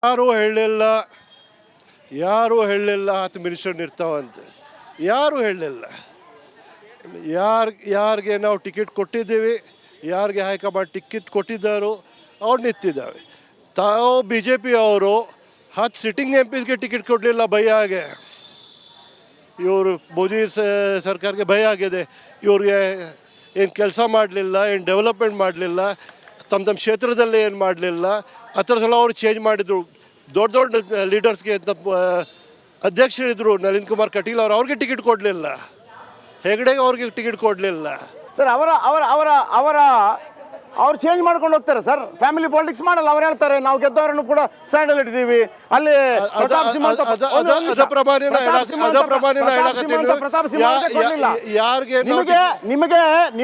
ಯಾರೂ ಹೇಳಲಿಲ್ಲ 10 ಮಿನಿಸ್ಟರ್ ಇರ್ತಾವಂತೆ. ಯಾರೂ ಹೇಳಲಿಲ್ಲ. ಯಾರಿಗೆ ನಾವು ಟಿಕೆಟ್ ಕೊಟ್ಟಿದ್ದೀವಿ, ಯಾರಿಗೆ ಹೈಕಮಾಂಡ್ ಟಿಕೆಟ್ ಕೊಟ್ಟಿದ್ದಾರೋ ಅವ್ರು ನಿಂತಿದ್ದಾವೆ. ತಾವು ಬಿ ಜೆ ಪಿ ಅವರು 10 ಸಿಟ್ಟಿಂಗ್ ಎಂ ಪಿಸ್ಗೆ ಟಿಕೆಟ್ ಕೊಡಲಿಲ್ಲ. ಭಯ ಆಗಿ ಇವರು ಮೋದಿ ಸರ್ಕಾರಕ್ಕೆ ಭಯ ಆಗಿದೆ. ಇವ್ರಿಗೆ ಏನು ಕೆಲಸ ಮಾಡಲಿಲ್ಲ, ಏನು ಡೆವಲಪ್ಮೆಂಟ್ ಮಾಡಲಿಲ್ಲ, ತಮ್ಮ ಕ್ಷೇತ್ರದಲ್ಲಿ ಏನು ಮಾಡಲಿಲ್ಲ. ಆ ಥರ ಸಲ ಅವರು ಚೇಂಜ್ ಮಾಡಿದರು. ದೊಡ್ಡ ದೊಡ್ಡ ಲೀಡರ್ಸ್ಗೆ ಅಧ್ಯಕ್ಷರಿದ್ದರು ನಳಿನ್ ಕುಮಾರ್ ಕಟೀಲ್ ಅವ್ರಿಗೆ ಟಿಕೆಟ್ ಕೊಡಲಿಲ್ಲ. ಹೆಗಡೆಗೆ ಅವ್ರಿಗೆ ಟಿಕೆಟ್ ಕೊಡಲಿಲ್ಲ. ಸರ್ ಅವ್ರು ಚೇಂಜ್ ಮಾಡ್ಕೊಂಡು ಹೋಗ್ತಾರೆ ಸರ್. ಫ್ಯಾಮಿಲಿ ಪಾಲಿಟಿಕ್ಸ್ ಮಾಡಲ್ಲ. ಅವ್ರು ಹೇಳ್ತಾರೆ ನಾವು ಗೆದ್ದವರನ್ನು ಕೂಡ ಸೈಡಲ್ಲಿ ಇಟ್ಟಿದ್ದೀವಿ. ಅಲ್ಲಿ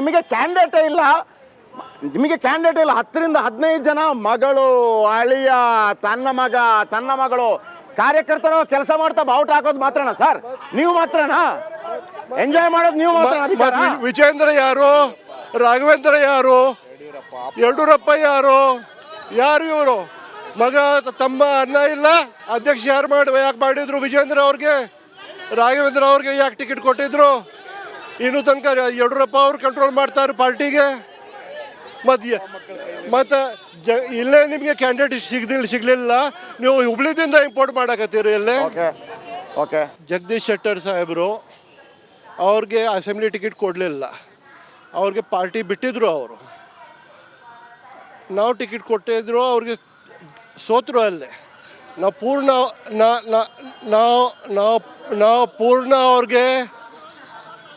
ನಿಮಗೆ ಕ್ಯಾಂಡಿಡೇಟೇ ಇಲ್ಲ. 10ರಿಂದ 15 ಜನ ಮಗಳು, ಅಳಿಯ, ತನ್ನ ಮಗಳು, ಕಾರ್ಯಕರ್ತರು ಕೆಲಸ ಮಾಡ್ತಾ ಬಾವುಟ ಹಾಕೋದು ಮಾತ್ರನಾ ಸರ್? ನೀವು ಮಾತ್ರನಾ ಎಂಜಾಯ್ ಮಾಡೋದು? ನೀವು ಮಾತ್ರ. ವಿಜೇಂದ್ರ ಯಾರು? ರಾಘವೇಂದ್ರ ಯಾರು? ಯಡಿಯೂರಪ್ಪ ಯಾರು ಇವರು? ಮಗ, ತಮ್ಮ, ಅಣ್ಣ ಇಲ್ಲ. ಅಧ್ಯಕ್ಷ ಯಾಕೆ ಮಾಡಿದ್ರು? ವಿಜೇಂದ್ರ ಅವ್ರಿಗೆ, ರಾಘವೇಂದ್ರ ಅವ್ರಿಗೆ ಯಾಕೆ ಟಿಕೆಟ್ ಕೊಟ್ಟಿದ್ರು? ಇನ್ನೂ ತನಕ ಯಡಿಯೂರಪ್ಪ ಅವ್ರು ಕಂಟ್ರೋಲ್ ಮಾಡ್ತಾರೆ ಪಾರ್ಟಿಗೆ. ಮತ್ತು ಇಲ್ಲೇ ನಿಮಗೆ ಕ್ಯಾಂಡಿಡೇಟ್ ಸಿಗಲಿಲ್ಲ. ನೀವು ಹುಬ್ಳಿದಿಂದ ಇಂಪೋರ್ಟ್ ಮಾಡಕತ್ತೀರಿ. ಇಲ್ಲೇ ಜಗದೀಶ್ ಶೆಟ್ಟರ್ ಸಾಹೇಬರು ಅವ್ರಿಗೆ ಅಸೆಂಬ್ಲಿ ಟಿಕೆಟ್ ಕೊಡಲಿಲ್ಲ. ಅವ್ರಿಗೆ ಪಾರ್ಟಿ ಬಿಟ್ಟಿದ್ರು. ನಾವು ಟಿಕೆಟ್ ಕೊಟ್ಟಿದ್ರು, ಅವ್ರಿಗೆ ಸೋತರು. ಅಲ್ಲೇ ನಾವು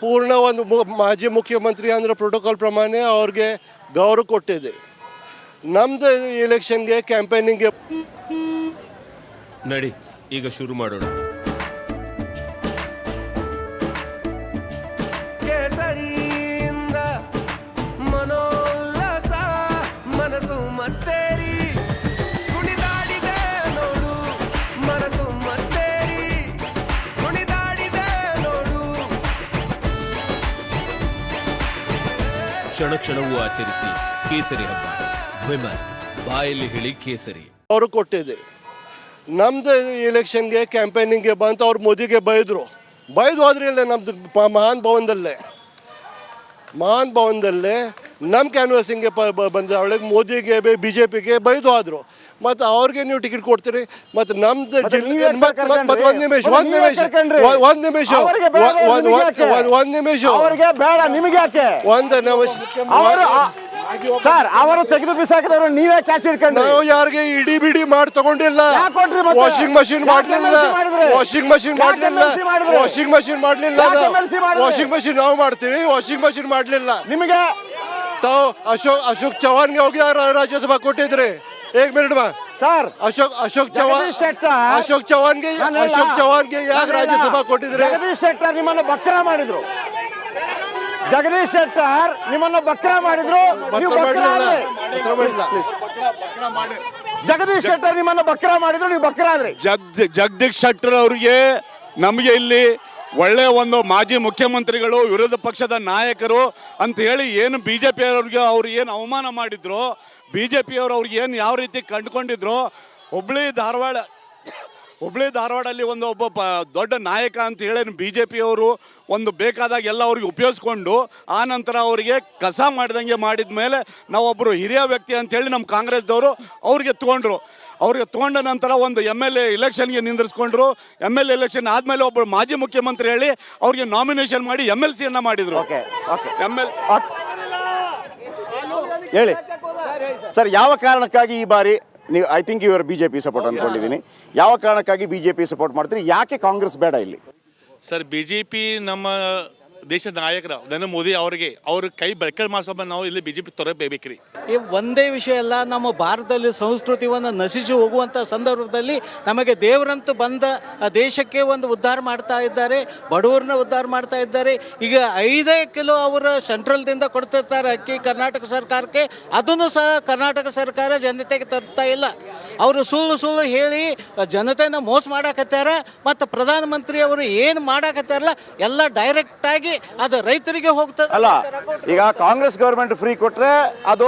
ಪೂರ್ಣ ಒಂದು ಮಾಜಿ ಮುಖ್ಯಮಂತ್ರಿ ಅಂದರೆ ಪ್ರೋಟೋಕಾಲ್ ಪ್ರಮಾಣ ಅವ್ರಿಗೆ ಗೌರವ ಕೊಟ್ಟಿದ್ದೀವಿ. ನಮ್ದು ಎಲೆಕ್ಷನ್ಗೆ ಕ್ಯಾಂಪೇನಿಂಗ್ಗೆ ನಡಿ ಈಗ ಶುರು ಮಾಡೋಣ. ಮನೋಲ್ಲಾಸ ಮನಸ್ಸು ಮತ್ತೇರಿ ಕುಣಿದಾಡಿದೆ ನೋಡು, ಮನಸ್ಸು ಮತ್ತೇರಿ ಕುಣಿದಾಡಿದೆ ನೋಡು. ಕ್ಷಣ ಕ್ಷಣವೂ ಆಚರಿಸಿ ಕೇಸರಿ ಹಬ್ಬ. ವಿಮಲ್ ಬಾಯಲ್ಲಿ ಹೇಳಿ ಕೇಸರಿ. ಅವರು ಕೊಟ್ಟಿದ್ದೀವಿ. ನಮ್ದು ಎಲೆಕ್ಷನ್ಗೆ ಕ್ಯಾಂಪೇನಿಂಗ್ಗೆ ಬಂತು. ಅವ್ರು ಮೋದಿಗೆ ಬೈದು ಹೋದ್ರೆ ಇಲ್ಲ. ನಮ್ದು ಮಹಾನ್ ಭವನದಲ್ಲೇ ನಮ್ಮ ಕ್ಯಾನ್ವಾಸಿಂಗ್ಗೆ ಬಂದ ಅವಳಿಗೆ ಮೋದಿಗೆ BJPಗೆ ಬೈದು ಆದರು. ಮತ್ತು ಅವ್ರಿಗೆ ನೀವು ಟಿಕೆಟ್ ಕೊಡ್ತೀರಿ. ಮತ್ತು ನಮ್ದು ಒಂದು ಸರ್, ಅವರು ತೆಗೆದು ಬಿಸಾಕಿದವರು ನೀವೇ ಕ್ಯಾಚ್ ಹಿಡ್ಕೊಂಡು. ನಾವು ಯಾರಿಗೆ ಇಡಿ ಮಾಡಿ ತಗೊಂಡಿಲ್ಲ. ವಾಷಿಂಗ್ ಮಷಿನ್ ಮಾಡಲಿಲ್ಲ ನಾವು ಮಾಡ್ತೀವಿ. ವಾಷಿಂಗ್ ಮಷಿನ್ ಮಾಡಲಿಲ್ಲ. ನಿಮಗೆ ತಾವು ಅಶೋಕ್ ಚವಾನ್ಗೆ ಹೋಗಿ ರಾಜ್ಯಸಭಾ ಕೊಟ್ಟಿದ್ರಿ. 1 ಮಿನಿಟ್ ಸರ್, ಅಶೋಕ್ ಚವಾನ್ಗೆ ಯಾಕೆ ರಾಜ್ಯಸಭಾ ಕೊಟ್ಟಿದ್ರಿ? ಜಗದೀಶ್ ಶೆಟ್ಟರ್ ನಿಮ್ಮನ್ನು ಬಕ್ರ ಮಾಡಿದ್ರು. ಜಗದೀಶ್ ಶೆಟ್ಟರ್ ನಿಮ್ಮನ್ನು ಬಕ್ರ ಮಾಡಿದ್ರು, ನೀವು ಬಕ್ರ ಆದ್ರಿ. ಜಗದೀಶ್ ಶೆಟ್ಟರ್ ಅವರಿಗೆ, ನಮಗೆ ಇಲ್ಲಿ ಒಳ್ಳೆ ಒಂದು ಮಾಜಿ ಮುಖ್ಯಮಂತ್ರಿಗಳು, ವಿರೋಧ ಪಕ್ಷದ ನಾಯಕರು ಅಂತ ಹೇಳಿ ಏನು BJP ಅವ್ರಿಗೆ ಅವ್ರು ಏನು ಅವಮಾನ ಮಾಡಿದ್ರು, BJP ಅವ್ರಿಗೆ ಏನು ಯಾವ ರೀತಿ ಕಂಡುಕೊಂಡಿದ್ರು. ಹುಬ್ಳಿ ಧಾರವಾಡಲ್ಲಿ ಒಬ್ಬ ದೊಡ್ಡ ನಾಯಕ ಅಂತ ಹೇಳಿ BJP ಅವರು ಒಂದು ಬೇಕಾದಾಗ ಎಲ್ಲ ಅವ್ರಿಗೆ ಉಪಯೋಗಿಸ್ಕೊಂಡು ಆ ನಂತರ ಅವರಿಗೆ ಕಸ ಮಾಡಿದಂಗೆ ಮಾಡಿದ ಮೇಲೆ ನಾವೊಬ್ಬರು ಹಿರಿಯ ವ್ಯಕ್ತಿ ಅಂತೇಳಿ ನಮ್ಮ ಕಾಂಗ್ರೆಸ್ದವರು ಅವ್ರಿಗೆ ತೊಗೊಂಡ ನಂತರ ಒಂದು MLA ಎಲೆಕ್ಷನ್ಗೆ ನಿಂದಿರಿಸ್ಕೊಂಡ್ರು. MLA ಎಲೆಕ್ಷನ್ ಆದಮೇಲೆ ಒಬ್ಬರು ಮಾಜಿ ಮುಖ್ಯಮಂತ್ರಿ ಹೇಳಿ ಅವ್ರಿಗೆ ನಾಮಿನೇಷನ್ ಮಾಡಿ MLCಯನ್ನು ಮಾಡಿದರು. ಹೇಳಿ ಸರ್, ಯಾವ ಕಾರಣಕ್ಕಾಗಿ ಈ ಬಾರಿ ನೀವು, ಐ ಥಿಂಕ್ ಇವರು BJP ಸಪೋರ್ಟ್ ಅಂದ್ಕೊಂಡಿದ್ದೀನಿ, ಯಾವ ಕಾರಣಕ್ಕಾಗಿ BJP ಸಪೋರ್ಟ್ ಮಾಡ್ತೀರಿ? ಯಾಕೆ ಕಾಂಗ್ರೆಸ್ ಬೇಡ ಇಲ್ಲಿ? ಸರ್, BJP ನಮ್ಮ ದೇಶದ ನಾಯಕರ ನರೇಂದ್ರ ಮೋದಿ ಅವ್ರ ಕೈ ಬೆಳಕಲ್ ಮಾಡಿಸೋ ನಾವು ಇಲ್ಲಿ BJP ತೊರಬೇಕ್ರಿ. ಈ ಒಂದೇ ವಿಷಯ ಅಲ್ಲ, ನಮ್ಮ ಭಾರತದಲ್ಲಿ ಸಂಸ್ಕೃತಿಯನ್ನು ನಶಿಸಿ ಹೋಗುವಂಥ ಸಂದರ್ಭದಲ್ಲಿ ನಮಗೆ ದೇವರಂತೂ ಬಂದ ದೇಶಕ್ಕೆ ಒಂದು ಉದ್ಧಾರ ಮಾಡ್ತಾ ಇದ್ದಾರೆ, ಬಡವರನ್ನ ಉದ್ಧಾರ ಮಾಡ್ತಾ ಇದ್ದಾರೆ. ಈಗ 5 ಕಿಲೋ ಅವರ ಸೆಂಟ್ರಲ್ದಿಂದ ಕೊಡ್ತಿರ್ತಾರೆ ಅಕ್ಕಿ ಕರ್ನಾಟಕ ಸರ್ಕಾರಕ್ಕೆ, ಅದನ್ನು ಸಹ ಕರ್ನಾಟಕ ಸರ್ಕಾರ ಜನತೆಗೆ ತರ್ತಾ ಇಲ್ಲ. ಅವರು ಸುಳ್ಳು ಹೇಳಿ ಜನತೆನ ಮೋಸ ಮಾಡಕತ್ತಾರ. ಮತ್ತು ಪ್ರಧಾನಮಂತ್ರಿ ಅವರು ಏನು ಮಾಡಕತ್ತಾರಲ್ಲ ಎಲ್ಲ ಡೈರೆಕ್ಟಾಗಿ ಅದು ರೈತರಿಗೆ ಹೋಗ್ತದೆ. ಅಲ್ಲ, ಈಗ ಕಾಂಗ್ರೆಸ್ ಗವರ್ಮೆಂಟ್ ಫ್ರೀ ಕೊಟ್ರೆ ಅದು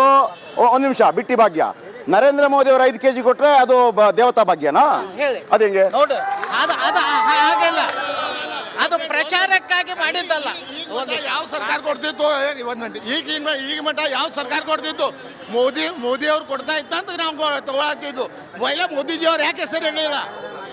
ಒಂದು ನಿಮಿಷ ಬಿಟ್ಟಿ ಭಾಗ್ಯ, ನರೇಂದ್ರ ಮೋದಿ ಅವರು 5 kg ಕೊಟ್ರೆ ಅದು ದೇವತಾ ಭಾಗ್ಯನಾ? ಹೇಳಿ. ಅದು ಹೆಂಗೆ? ನೋಡು, ಅದು ಹಾಗೆಲ್ಲ, ಅದು ಪ್ರಚಾರಕ್ಕಾಗಿ ಮಾಡಿದ್ದಲ್ಲ. ಯಾವ ಸರ್ಕಾರ ಕೊಡ್ತಿತ್ತು ಈಗ ಮಟ್ಟ ಯಾವ ಸರ್ಕಾರ ಕೊಡ್ತಿತ್ತು? ಮೋದಿ ಅವ್ರು ಕೊಡ್ತಾ ಇತ್ತ ಅಂತ ನಾವು ತಗೊಳತ್ತಿದ್ದು. ಮೊದಲೇ ಮೋದಿಜಿ ಅವ್ರು ಯಾಕೆ ಹೆಸರು ಹೇಳಿಲ್ಲ?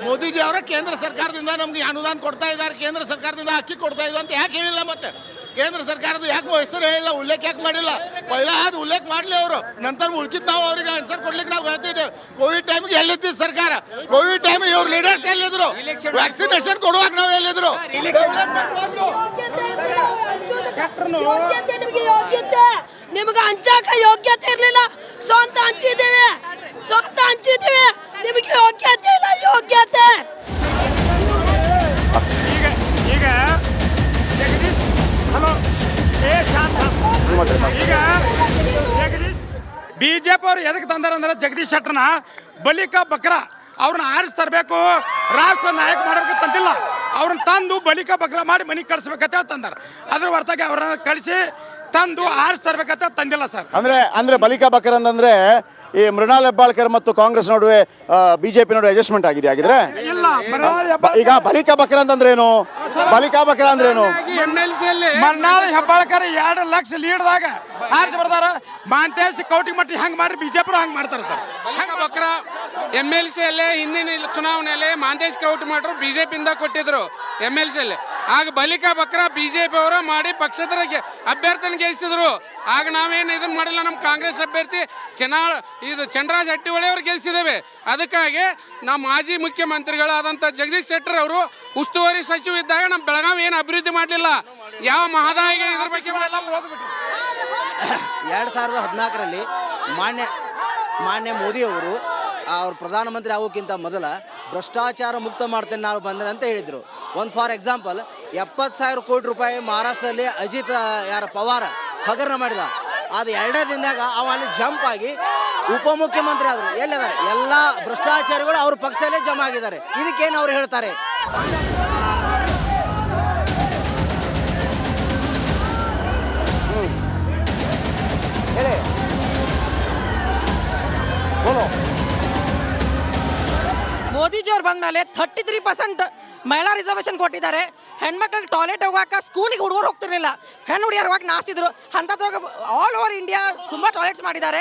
ಮೋದಿಜಿ ಅವರ ಕೇಂದ್ರ ಸರ್ಕಾರದಿಂದ ನಮ್ಗೆ ಅನುದಾನ ಕೊಡ್ತಾ ಇದ್ದಾರೆ, ಕೇಂದ್ರ ಸರ್ಕಾರದಿಂದ ಅಕ್ಕಿ ಕೊಡ್ತಾ ಇದ್ದು ಅಂತ ಯಾಕೆ ಹೇಳಿಲ್ಲ? ಮತ್ತೆ ಕೇಂದ್ರ ಸರ್ಕಾರದ ಯಾಕೆ ಹೆಸರು ಹೇಳಿಲ್ಲ, ಉಲ್ಲೇಖ ಯಾಕೆ ಮಾಡಿಲ್ಲ? ಪೈಲ ಅದು ಉಲ್ಲೇಖ ಮಾಡಲಿ ಅವರು, ನಂತರ ಉಳ್ಕಿದ್ ನಾವು ಅವ್ರಿಗೆ ಆನ್ಸರ್ ಕೊಡ್ಲಿಕ್ಕೆ ನಾವು ಹೇಳ್ತಿದ್ದೇವೆ. ಕೋವಿಡ್ ಟೈಮ್ಗೆ ಎಲ್ಲಿದ್ದು ಸರ್ಕಾರ? ಕೋವಿಡ್ ಟೈಮ್ ಇವ್ರ ಲೀಡರ್ಸ್ ಎಲ್ಲಿದ್ರು? ವ್ಯಾಕ್ಸಿನೇಷನ್ ಕೊಡುವಾಗ ನಾವು ಎಲ್ಲಿದ್ರು? ನಿಮ್ಗೆ ಹಂಚಾಕ ಯೋಗ್ಯತೆ ಇರ್ಲಿಲ್ಲ, ಸ್ವಂತ ಹಂಚಿದ್ದೀವಿ, ನಿಮಗೆ ಯೋಗ್ಯತೆ ಇಲ್ಲ. ಯೋಗ್ಯತೆ ಈಗ ಹಲೋ ಈಗ ಬಿಜೆಪಿ ಅವ್ರು ಎದಕ್ಕೆ ತಂದಾರಂದ್ರೆ ಜಗದೀಶ್ ಶೆಟ್ಟರ್ನ ಬಲಿಕ ಬಕ್ರ ಅವ್ರನ್ನ ಆರಿಸಿ ತರಬೇಕು, ರಾಷ್ಟ್ರ ನಾಯಕ ಮಾಡೋದಕ್ಕೆ ತಂದಿಲ್ಲ. ಅವ್ರನ್ನ ತಂದು ಬಲಿಕ ಬಕ್ರ ಮಾಡಿ ಮನೆಗೆ ಕಳಿಸ್ಬೇಕಂತ ತಂದಾರ. ಅದ್ರ ಹೊರತಾಗಿ ಅವ್ರನ್ನ ಕಳಿಸಿ ತಂದು ಆರಿಸಿ ತರಬೇಕಂತ ತಂದಿಲ್ಲ ಸರ್. ಅಂದ್ರೆ ಬಲಿಕ ಬಕರ್ ಅಂತಂದ್ರೆ ಈ ಮೃಣಾಲ್ ಹೆಬ್ಬಾಳ್ಕರ್ ಮತ್ತು ಕಾಂಗ್ರೆಸ್ ನಡುವೆ ಬಿಜೆಪಿ ನಡುವೆ ಅಡ್ಜಸ್ಟ್ಮೆಂಟ್ ಆಗಿದೆ ಆಗಿದ್ರೆ ಇಲ್ಲ. ಈಗ ಬಲಿಕ ಬಕರ್ ಅಂತಂದ್ರೇನು? ಬಲಿಕಾ ಬಕರ್ ಅಂದ್ರೇನು? ಮರ್ನಾಳ್ ಹೆಬ್ಬಾಳ್ಕರ್ 2 ಲಕ್ಷ ಲೀಡ್ದಾಗ ಆರಿಸಿ ಬರ್ತಾರ. ಮಾಂತೇಶ್ ಕೌಟಿಮಟ್ಟಿ ಹಂಗೆ ಮಾಡಿ ಬಿಜೆಪಿ ಹಂಗೆ ಮಾಡ್ತಾರೆ ಸರ್. ಬಕ್ರ MLC ಅಲ್ಲೇ ಹಿಂದಿನ ಚುನಾವಣೆಯಲ್ಲಿ ಮಾಂತೇಶ್ ಕೌಟಿಮಟ್ರು ಬಿಜೆಪಿಯಿಂದ ಕೊಟ್ಟಿದ್ರು MLC ಅಲ್ಲಿ. ಆಗ ಬಲಿಕಾ ಬಕ್ರ ಬಿಜೆಪಿ ಅವರು ಮಾಡಿ ಪಕ್ಷದ ಅಭ್ಯರ್ಥಿನ ಗೆಲ್ಸಿದ್ರು. ಆಗ ನಾವೇನು ಇದನ್ನ ಮಾಡಿಲ್ಲ, ನಮ್ಮ ಕಾಂಗ್ರೆಸ್ ಅಭ್ಯರ್ಥಿ ಚಂದ್ರರಾಜ್ ಹಟ್ಟಿಹೊಳಿ ಅವ್ರು ಗೆಲ್ಸಿದ್ದೇವೆ. ಅದಕ್ಕಾಗಿ ನಮ್ಮ ಮಾಜಿ ಮುಖ್ಯಮಂತ್ರಿಗಳಾದಂಥ ಜಗದೀಶ್ ಶೆಟ್ಟರ್ ಅವರು ಉಸ್ತುವಾರಿ ಸಚಿವ ಇದ್ದಾಗ ನಮ್ಮ ಬೆಳಗಾವಿ ಏನು ಅಭಿವೃದ್ಧಿ ಮಾಡಲಿಲ್ಲ. ಯಾವ ಮಹದಾಯಿಗೆ ಇದ್ರ ಬಗ್ಗೆ 2014ರಲ್ಲಿ ಮಾನ್ಯ ಮೋದಿಯವರು ಅವ್ರು ಪ್ರಧಾನಮಂತ್ರಿ ಆಗೋಕ್ಕಿಂತ ಮೊದಲ ಭ್ರಷ್ಟಾಚಾರ ಮುಕ್ತ ಮಾಡ್ತೇನೆ ನಾವು ಬಂದ್ರೆ ಅಂತ ಹೇಳಿದರು. ಒಂದು ಫಾರ್ ಎಕ್ಸಾಂಪಲ್ 70,000 ಕೋಟಿ ರೂಪಾಯಿ ಮಹಾರಾಷ್ಟ್ರದಲ್ಲಿ ಅಜಿತ್ ಪವಾರ್ ಹಗರಣ ಮಾಡಿದ. ಅದು 2 ದಿನದಾಗ ಅವ ಅಲ್ಲಿ ಜಂಪ್ ಆಗಿ ಉಪಮುಖ್ಯಮಂತ್ರಿ ಆದರು. ಎಲ್ಲಿದ್ದಾರೆ ಎಲ್ಲ ಭ್ರಷ್ಟಾಚಾರಿಗಳು ಅವ್ರ ಪಕ್ಷದಲ್ಲೇ ಜಮಾ ಆಗಿದ್ದಾರೆ. ಇದಕ್ಕೇನು ಅವ್ರು ಹೇಳ್ತಾರೆ? ಮೋದಿಜಿ ಅವ್ರು ಬಂದ ಮೇಲೆ 33% ಮಹಿಳಾ ರಿಸರ್ವೇಷನ್ ಕೊಟ್ಟಿದ್ದಾರೆ. ಹೆಣ್ಮಕ್ಳಿಗೆ ಟಾಯ್ಲೆಟ್ ಹೋಗಾಕ ಸ್ಕೂಲಿಗೆ ಹುಡುಗರು ಹೋಗ್ತಿರ್ಲಿಲ್ಲ, ಹೆಣ್ಣು ಹುಡುಗಿಯರು ಹೋಗಿ ನಾಸ್ತಿದ್ರು. ಅಂಥದ್ರಾಗ ಆಲ್ ಓವರ್ ಇಂಡಿಯಾ ತುಂಬ ಟಾಯ್ಲೆಟ್ಸ್ ಮಾಡಿದ್ದಾರೆ.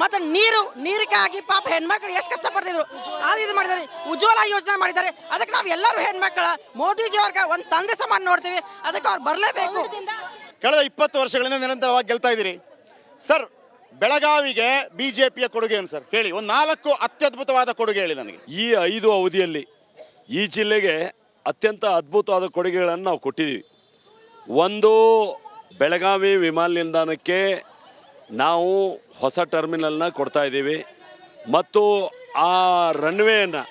ಮತ್ತು ನೀರಿಗಾಗಿ ಪಾಪ ಹೆಣ್ಮಕ್ಳು ಎಷ್ಟು ಕಷ್ಟಪಡ್ತಿದ್ರು, ಅದು ಇದು ಮಾಡಿದ್ದಾರೆ. ಉಜ್ವಲ ಯೋಜನೆ ಮಾಡಿದ್ದಾರೆ. ಅದಕ್ಕೆ ನಾವು ಎಲ್ಲರೂ ಹೆಣ್ಮಕ್ಳ ಮೋದಿಜಿ ಅವ್ರಿಗೆ ಒಂದು ತಂದೆ ಸಮಾನ ನೋಡ್ತೀವಿ. ಅದಕ್ಕೆ ಅವ್ರು ಬರಲೇಬೇಕು. ಕಳೆದ 20 ವರ್ಷಗಳಿಂದ ನಿರಂತರವಾಗಿ ಗೆಲ್ತಾ ಇದ್ದೀರಿ ಸರ್. ಬೆಳಗಾವಿಗೆ ಬಿಜೆಪಿಯ ಕೊಡುಗೆ ಏನು ಸರ್ ಹೇಳಿ? ಒಂದು 4 ಅತ್ಯದ್ಭುತವಾದ ಕೊಡುಗೆ ಹೇಳಿ ನನಗೆ. ಈ 5 ಅವಧಿಯಲ್ಲಿ ಈ ಜಿಲ್ಲೆಗೆ ಅತ್ಯಂತ ಅದ್ಭುತವಾದ ಕೊಡುಗೆಗಳನ್ನು ನಾವು ಕೊಟ್ಟಿದ್ದೀವಿ. ಒಂದು, ಬೆಳಗಾವಿ ವಿಮಾನ ನಿಲ್ದಾಣಕ್ಕೆ ನಾವು ಹೊಸ ಟರ್ಮಿನಲ್ನ ಕೊಡ್ತಾ ಇದ್ದೀವಿ ಮತ್ತು ಆ ರನ್ವೇಯನ್ನು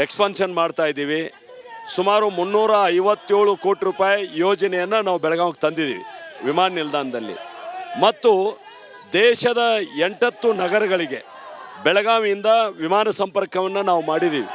ಎಕ್ಸ್ಪಾನ್ಷನ್ ಮಾಡ್ತಾ ಇದ್ದೀವಿ. ಸುಮಾರು 357 ಕೋಟಿ ರೂಪಾಯಿ ಯೋಜನೆಯನ್ನು ನಾವು ಬೆಳಗಾವಿಗೆ ತಂದಿದ್ದೀವಿ ವಿಮಾನ ನಿಲ್ದಾಣದಲ್ಲಿ. ಮತ್ತು ದೇಶದ 8 ನಗರಗಳಿಗೆ ಬೆಳಗಾವಿಯಿಂದ ವಿಮಾನ ಸಂಪರ್ಕವನ್ನು ನಾವು ಮಾಡಿದ್ದೀವಿ.